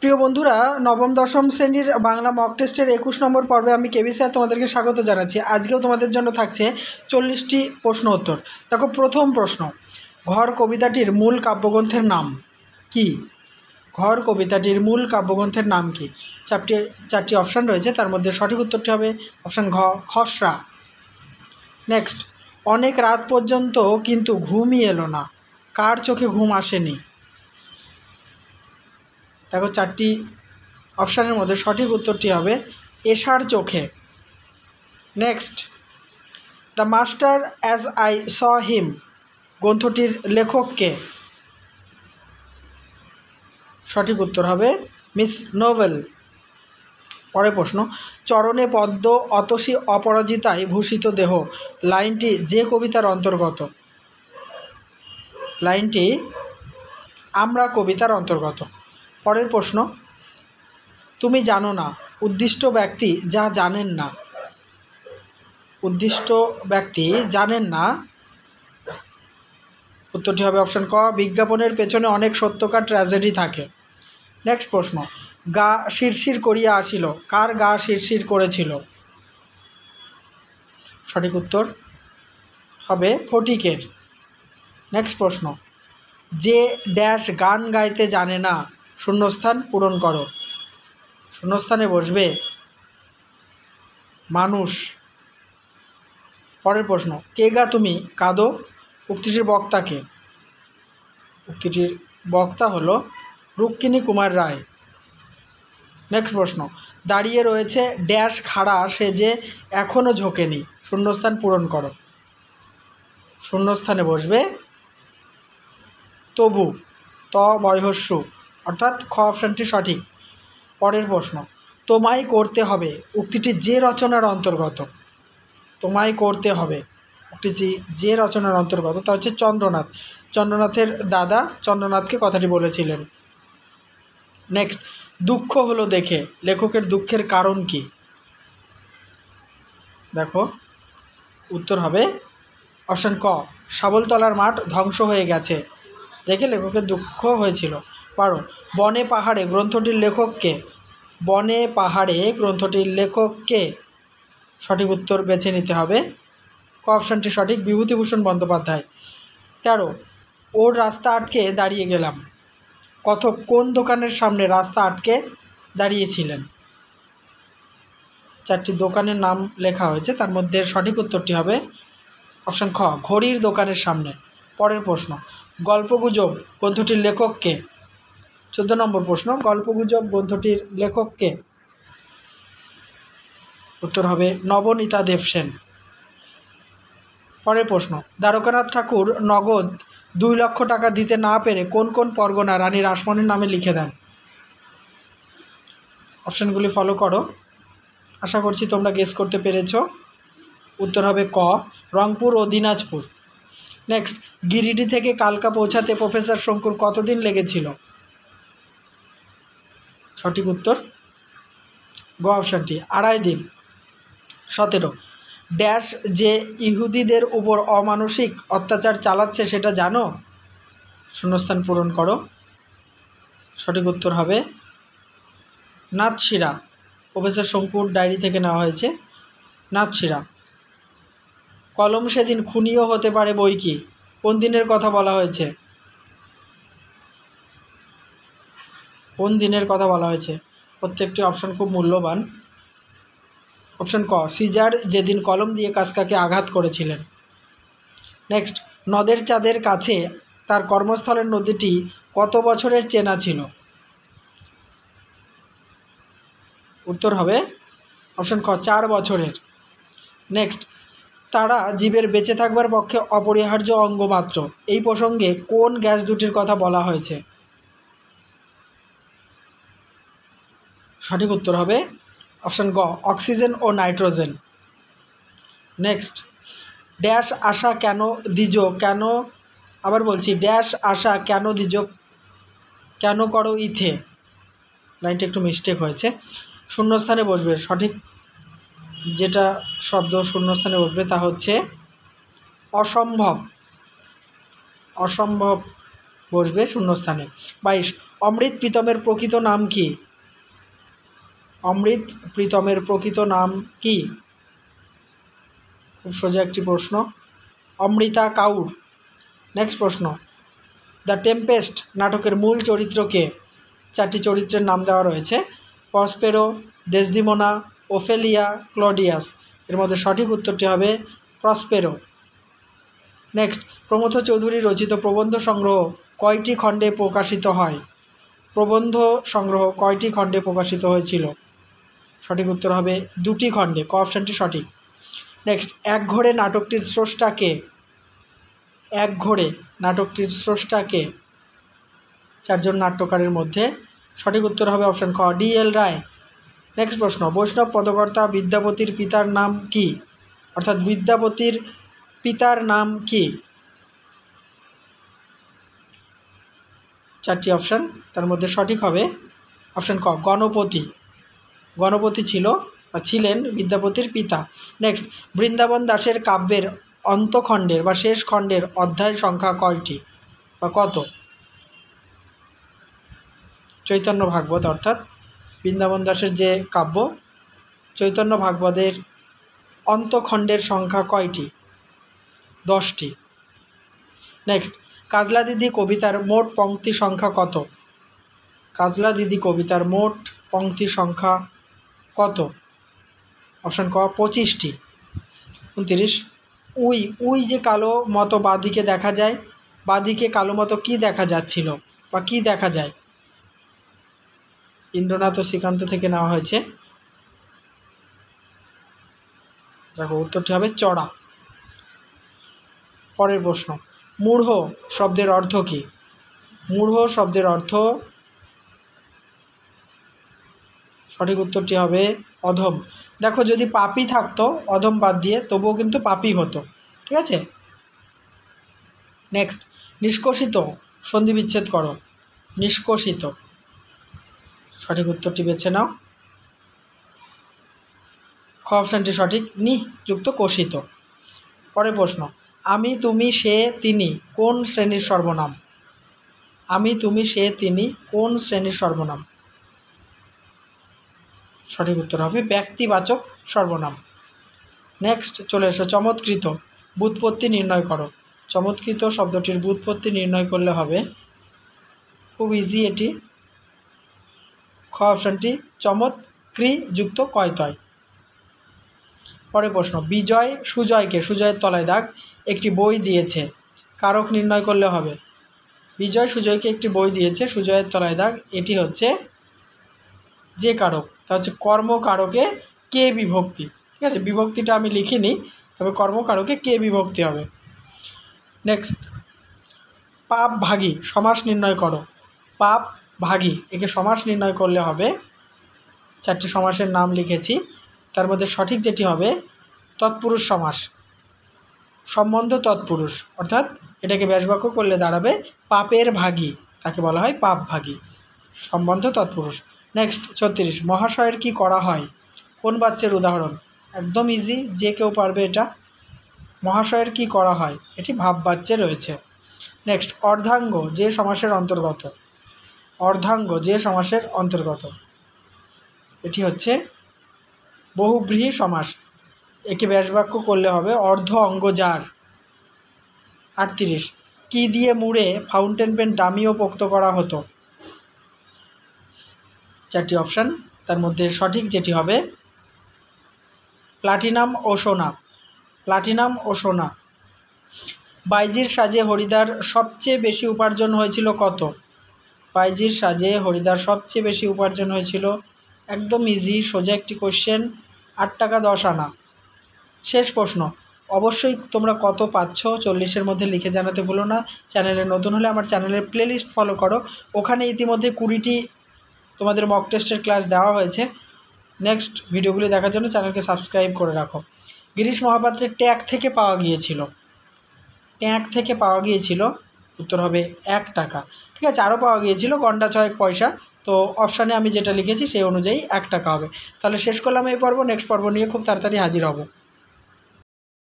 প্রিয় বন্ধুরা, নবম দশম শ্রেণীর বাংলা মক টেস্টের 21 নম্বর পর্বে আমি কেবি স্যার তোমাদেরকে স্বাগত জানাচ্ছি। আজকেও তোমাদের জন্য থাকছে 40টি প্রশ্ন উত্তর। দেখো, প্রথম প্রশ্ন, ঘর কবিতাটির মূল কাব্যগ্রন্থের নাম কি? ঘর কবিতাটির মূল কাব্যগ্রন্থের নাম কি? চারটি অপশান রয়েছে, তার মধ্যে সঠিক উত্তরটি হবে অপশান ঘ, খসড়া। নেক্সট, অনেক রাত পর্যন্ত কিন্তু ঘুমই এলো না, কার চোখে ঘুম আসেনি? দেখো, চারটি অপশানের মধ্যে সঠিক উত্তরটি হবে এশার চোখে। Next, the master as I saw him গ্রন্থটির লেখককে? সঠিক উত্তর হবে মিস নোবেল। পরের প্রশ্ন, চরণে পদ্ম অতসী অপরাজিতায় ভূষিত দেহ লাইনটি যে কবিতার অন্তর্গত? লাইনটি আমরা কবিতার অন্তর্গত। পরের প্রশ্ন, তুমি জানো না উদ্দিষ্ট ব্যক্তি যা জানেন না। উদ্দিষ্ট ব্যক্তি জানেন না, উত্তরটি হবে অপশান ক, বিজ্ঞাপনের পেছনে অনেক সত্যকার ট্র্যাজেডি থাকে। নেক্সট প্রশ্ন, গা শিরশির করিয়া আসিল, কার গা শিরশির করেছিল? সঠিক উত্তর হবে ফটিকের। নেক্সট প্রশ্ন, যে ড্যাশ গান গাইতে জানে না শূন্যস্থান পূরণ করো। শূন্যস্থানে বসবে মানুষ। পরের প্রশ্ন, কে গা তুমি কাঁদো উক্তিটির বক্তাকে? উক্তিটির বক্তা হলো রুক্মিণী কুমার রায়। নেক্সট প্রশ্ন, দাঁড়িয়ে রয়েছে ড্যাশ খাড়া সে যে এখনও ঝোঁকেনি, শূন্যস্থান পূরণ করো। শূন্যস্থানে বসবে তবু, ত বয়হস্যু, অর্থাৎ খ অপশানটি সঠিক। পরের প্রশ্ন, তোমায় করতে হবে উক্তিটি যে রচনার অন্তর্গত? তোমায় করতে হবে উক্তিটি যে রচনার অন্তর্গত তা হচ্ছে চন্দ্রনাথ। চন্দ্রনাথের দাদা চন্দ্রনাথকে কথাটি বলেছিলেন। নেক্সট, দুঃখ হলো দেখে লেখকের দুঃখের কারণ কি? দেখো, উত্তর হবে অপশান ক, শাবলতলার মাঠ ধ্বংস হয়ে গেছে দেখে লেখকের দুঃখ হয়েছিল। পারো, বনে পাহাড়ে গ্রন্থটির লেখককে? বনে পাহাড়ে গ্রন্থটির লেখককে? সঠিক উত্তর বেছে নিতে হবে, ক অপশানটি সঠিক, বিভূতিভূষণ বন্দ্যোপাধ্যায়। 13, ওর রাস্তা আটকে দাঁড়িয়ে গেলাম, কোন দোকানের সামনে রাস্তা আটকে দাঁড়িয়েছিলেন? চারটি দোকানের নাম লেখা হয়েছে, তার মধ্যে সঠিক উত্তরটি হবে অপশান খ, ঘড়ির দোকানের সামনে। পরের প্রশ্ন, গল্পগুজব গ্রন্থটির লেখককে? 14 নম্বর প্রশ্ন, গল্পগুজব গ্রন্থটির লেখককে? উত্তর হবে নবনীতা দেবসেন। পরের প্রশ্ন, দ্বারকানাথ ঠাকুর নগদ 2 লক্ষ টাকা দিতে না পেরে কোন কোন পরগনা রানী রাসমণির নামে লিখে দেন? অপশানগুলি ফলো করো, আশা করছি তোমরা গেস করতে পেরেছ। উত্তর হবে ক, রংপুর ও দিনাজপুর। নেক্সট, গিরিডি থেকে কালকা পৌঁছাতে প্রফেসর শঙ্কুর কতদিন লেগেছিল? সঠিক উত্তর গ অপশানটি, 2.5 দিন। 17, ড্যাশ যে ইহুদিদের উপর অমানসিক অত্যাচার চালাচ্ছে সেটা জানো? শূন্যস্থান পূরণ করো। সঠিক উত্তর হবে নাৎসিরা। প্রফেসর শঙ্কুর ডায়েরি থেকে নেওয়া হয়েছে নাৎসিরা। কলম সেদিন খুনিও হতে পারে বই কি? কোন দিনের কথা বলা হয়েছে? কোন দিনের কথা বলা হয়েছে? প্রত্যেকটি অপশান খুব মূল্যবান। অপশান ক, সিজার যেদিন কলম দিয়ে কাসকাকে আঘাত করেছিলেন। নেক্সট, নদের চাঁদের কাছে তার কর্মস্থলের নদীটি কত বছরের চেনা ছিল? উত্তর হবে অপশান খ, 4 বছরের। নেক্সট, তারা জীবের বেঁচে থাকবার পক্ষে অপরিহার্য অঙ্গ মাত্র, এই প্রসঙ্গে কোন গ্যাস দুটির কথা বলা হয়েছে? সঠিক উত্তর হবে অপশান গ, অক্সিজেন ও নাইট্রোজেন। নেক্সট, ড্যাশ আশা কেন দ্বিজ কেন, আবার বলছি, ড্যাশ আশা কেন দ্বিজ কেন করো ইথে? লাইনটা একটু মিস্টেক হয়েছে, শূন্যস্থানে বসবে। সঠিক যেটা শব্দ শূন্যস্থানে বসবে তা হচ্ছে অসম্ভব। অসম্ভব বসবে শূন্যস্থানে। 22, অমৃত প্রীতমের প্রকৃত নাম কি? অমৃত প্রীতমের প্রকৃত নাম কি? খুব সোজা একটি প্রশ্ন, অমৃতা কাউর। নেক্সট প্রশ্ন, দ্য টেম্পেস্ট নাটকের মূল চরিত্রকে? 4টি চরিত্রের নাম দেওয়া রয়েছে, প্রসপেরো, ডেসডিমোনা, ওফেলিয়া, ক্লডিয়াস। এর মধ্যে সঠিক উত্তরটি হবে প্রসপেরো। নেক্সট, প্রমথ চৌধুরী রচিত প্রবন্ধ সংগ্রহ কয়টি খণ্ডে প্রকাশিত হয়? প্রবন্ধ সংগ্রহ কয়টি খণ্ডে প্রকাশিত হয়েছিল? সঠিক উত্তর হবে 2টি খণ্ডে, ক অপশানটি সঠিক। নেক্সট, একঘরে নাটকটির স্রষ্টা কে? একঘরে নাটকটির স্রষ্টা কে? 4 জন নাট্যকারের মধ্যে সঠিক উত্তর হবে অপশান খ, ডি.এল. রায়। নেক্সট প্রশ্ন, বৈষ্ণব পদকর্তা বিদ্যাপতির পিতার নাম কি? অর্থাৎ বিদ্যাপতির পিতার নাম কি? 4টি অপশান, তার মধ্যে সঠিক হবে অপশান ক, গণপতি। গণপতি ছিলেন বিদ্যাপতির পিতা। নেক্সট, বৃন্দাবন দাসের কাব্যের অন্তখণ্ডের বা শেষ খণ্ডের অধ্যায় সংখ্যা কয়টি বা কত? চৈতন্য ভাগবত, অর্থাৎ বৃন্দাবন দাসের যে কাব্য চৈতন্য ভাগবতের অন্তখণ্ডের সংখ্যা কয়টি? 10টি। নেক্সট, কাজলা দিদি কবিতার মোট পংক্তি সংখ্যা কত? কাজলা দিদি কবিতার মোট পংক্তি সংখ্যা কত? অপশান ক, 25টি। 29, উই যে কালো মতো বাঁদিকে দেখা যায়, বাঁদিকে কালো মতো কি দেখা যাচ্ছিল বা কি দেখা যায়? ইন্দ্রনাথ ও শ্রীকান্ত থেকে নেওয়া হয়েছে। দেখো উত্তরটি হবে চড়া। পরের প্রশ্ন, মূঢ় শব্দের অর্থ কি? মূঢ় শব্দের অর্থ, সঠিক উত্তরটি হবে অধম। দেখো যদি পাপী থাকতো অধম বাদ দিয়ে তবুও কিন্তু পাপী হতো, ঠিক আছে। নেক্সট, নিষ্কষিত সন্ধি বিচ্ছেদ করো। নিষ্কষিত, সঠিক উত্তরটি বেছে নাও, খ অপশানটি সঠিক, নি যুক্ত কষিত। পরের প্রশ্ন, আমি তুমি সে তিনি কোন শ্রেণীর সর্বনাম? আমি তুমি সে তিনি কোন শ্রেণীর সর্বনাম? সঠিক উত্তর হবে ব্যক্তিবাচক সর্বনাম। নেক্সট চলে এসো, চমৎকৃত ব্যুৎপত্তি নির্ণয় করো। চমৎকৃত শব্দটির ব্যুৎপত্তি নির্ণয় করলে হবে, খুব ইজি এটি, খ অপশানটি চমৎকৃ যুক্ত কয়তয়। পরের প্রশ্ন, বিজয় সুজয়কে, সুজয়ের তলায় দাগ, একটি বই দিয়েছে, কারক নির্ণয় করলে হবে। বিজয় সুজয়কে একটি বই দিয়েছে, সুজয়ের তলায় দাগ, এটি হচ্ছে যে কারক, তা হচ্ছে কর্মকারকে কে বিভক্তি, ঠিক আছে। বিভক্তিটা আমি লিখিনি, তবে কর্মকারকে কে বিভক্তি হবে। নেক্সট, পাপ ভাগী সমাস নির্ণয় করো। পাপ ভাগী, একে সমাস নির্ণয় করলে হবে, 4টি সমাসের নাম লিখেছি, তার মধ্যে সঠিক যেটি হবে তৎপুরুষ সমাস, সম্বন্ধ তৎপুরুষ, অর্থাৎ এটাকে ব্যাসবাক্য করলে দাঁড়াবে পাপের ভাগী, তাকে বলা হয় পাপ ভাগী, সম্বন্ধ তৎপুরুষ। নেক্সট 36, মহাশয়ের কি করা হয় কোন বাচ্যের উদাহরণ? একদম ইজি, যে কেউ পারবে এটা। মহাশয়ের কি করা হয়, এটি ভাব বাচ্যে রয়েছে। নেক্সট, অর্ধাঙ্গ যে সমাসের অন্তর্গত। অর্ধাঙ্গ যে সমাসের অন্তর্গত, এটি হচ্ছে বহুব্রীহি সমাস, একে ব্যাসবাক্য করলে হবে অর্ধ অঙ্গ যার। 38, কি দিয়ে মুড়ে ফাউন্টেন পেন দামি ও পোক্ত করা হতো? 4টি অপশান, তার মধ্যে সঠিক যেটি হবে প্লাটিনাম ও সোনা। প্লাটিনাম ও সোনা। বাইজির সাজে হরিদার সবচেয়ে বেশি উপার্জন হয়েছিল কত? বাইজির সাজে হরিদার সবচেয়ে বেশি উপার্জন হয়েছিল, একদম ইজি সোজা একটি কোশ্চেন, 8 টাকা 10 আনা। শেষ প্রশ্ন, অবশ্যই তোমরা কত পাচ্ছ 40-এর মধ্যে লিখে জানাতে ভুলো না। চ্যানেলে নতুন হলে আমার চ্যানেলের প্লেলিস্ট ফলো করো, ওখানে ইতিমধ্যে 20টি তোমাদের মক টেস্টের ক্লাস দেওয়া হয়েছে। নেক্সট ভিডিওগুলি দেখার জন্য চ্যানেলকে সাবস্ক্রাইব করে রাখো। গিরিশ মহাপাত্রের ট্যাগ থেকে পাওয়া গিয়েছিল, ট্যাগ থেকে পাওয়া গিয়েছিল, উত্তর হবে 1 টাকা, ঠিক আছে। আরও পাওয়া গিয়েছিল গন্ডা 6 পয়সা, তো অপশানে আমি যেটা লিখেছি সেই অনুযায়ী 1 টাকা হবে। তাহলে শেষ করলাম এই পর্ব, নেক্সট পর্ব নিয়ে খুব তাড়াতাড়ি হাজির হব।